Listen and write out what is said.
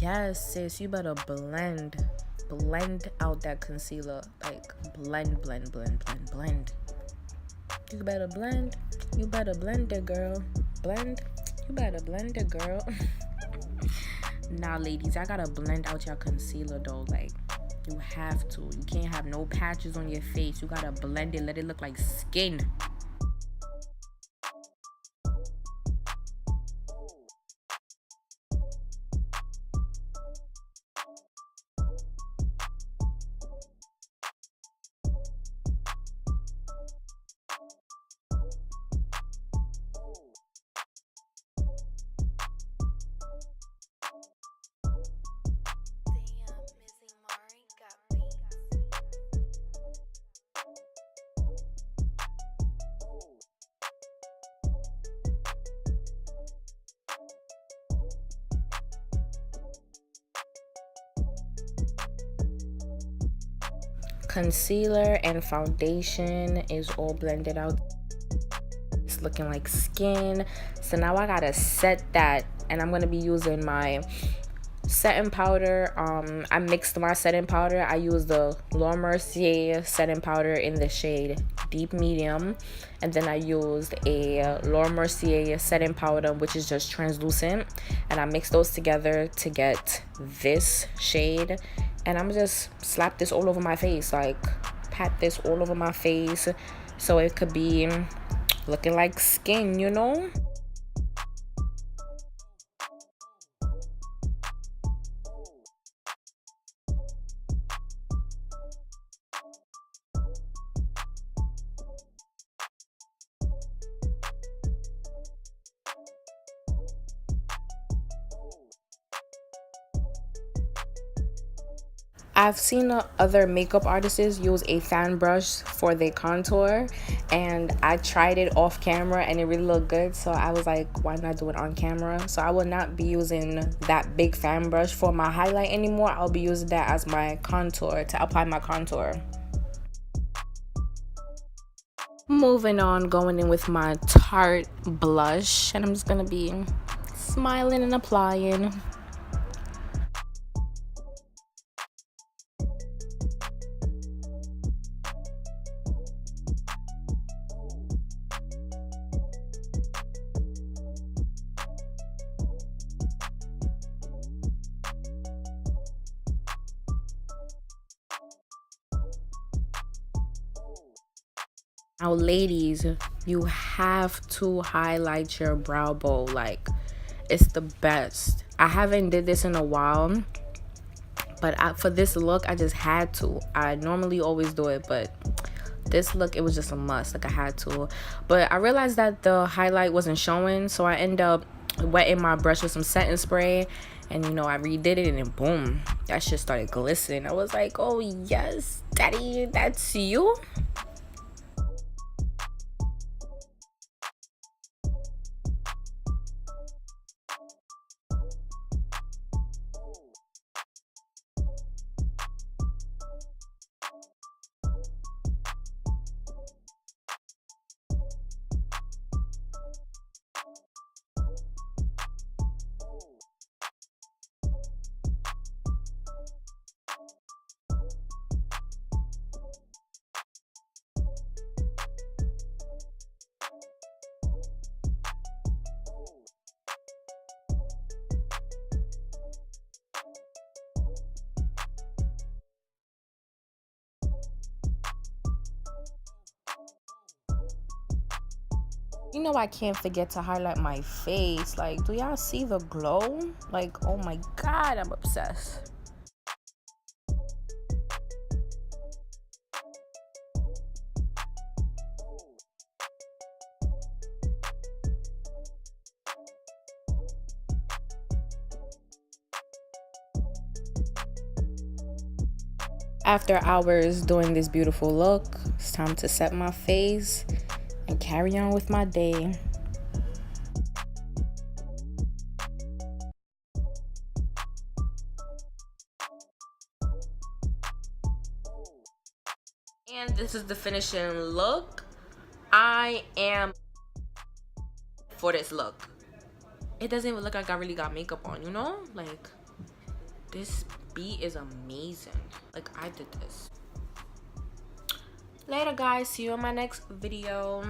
Yes, sis, you better blend out that concealer. Like blend. You better blend it, girl. You better blend it, girl. Nah, ladies, I gotta blend out your concealer though. Like, you have to. You can't have no patches on your face. You gotta blend it, let it look like skin. Concealer and foundation is all blended out. It's looking like skin. So now I gotta set that, and I'm gonna be using my setting powder. I mixed my setting powder. I used the Laura Mercier setting powder in the shade deep medium, and then I used a Laura Mercier setting powder, which is just translucent, and I mixed those together to get this shade. And I'm just slap this all over my face, like pat this all over my face so it could be looking like skin, you know. I've seen other makeup artists use a fan brush for their contour, and I tried it off camera and it really looked good, so I was like, why not do it on camera? So I will not be using that big fan brush for my highlight anymore. I'll be using that as my contour, to apply my contour. Moving on, going in with my Tarte blush, and I'm just gonna be smiling and applying. Now, ladies, you have to highlight your brow bow. Like, it's the best. I haven't did this in a while, but for this look, I just had to. I normally always do it, but this look, it was just a must. Like, I had to. But I realized that the highlight wasn't showing, so I ended up wetting my brush with some setting spray, and you know, I redid it, and then boom, that shit started glistening. I was like, oh yes, daddy, that's you. You know, I can't forget to highlight my face. Like, do y'all see the glow? Like, oh my god, I'm obsessed. After hours doing this beautiful look, it's time to set my face and carry on with my day. And this is the finishing look. I am for this look. It doesn't even look like I really got makeup on, you know? Like, This beat is amazing. Like, I did this. Later, guys. See you in my next video.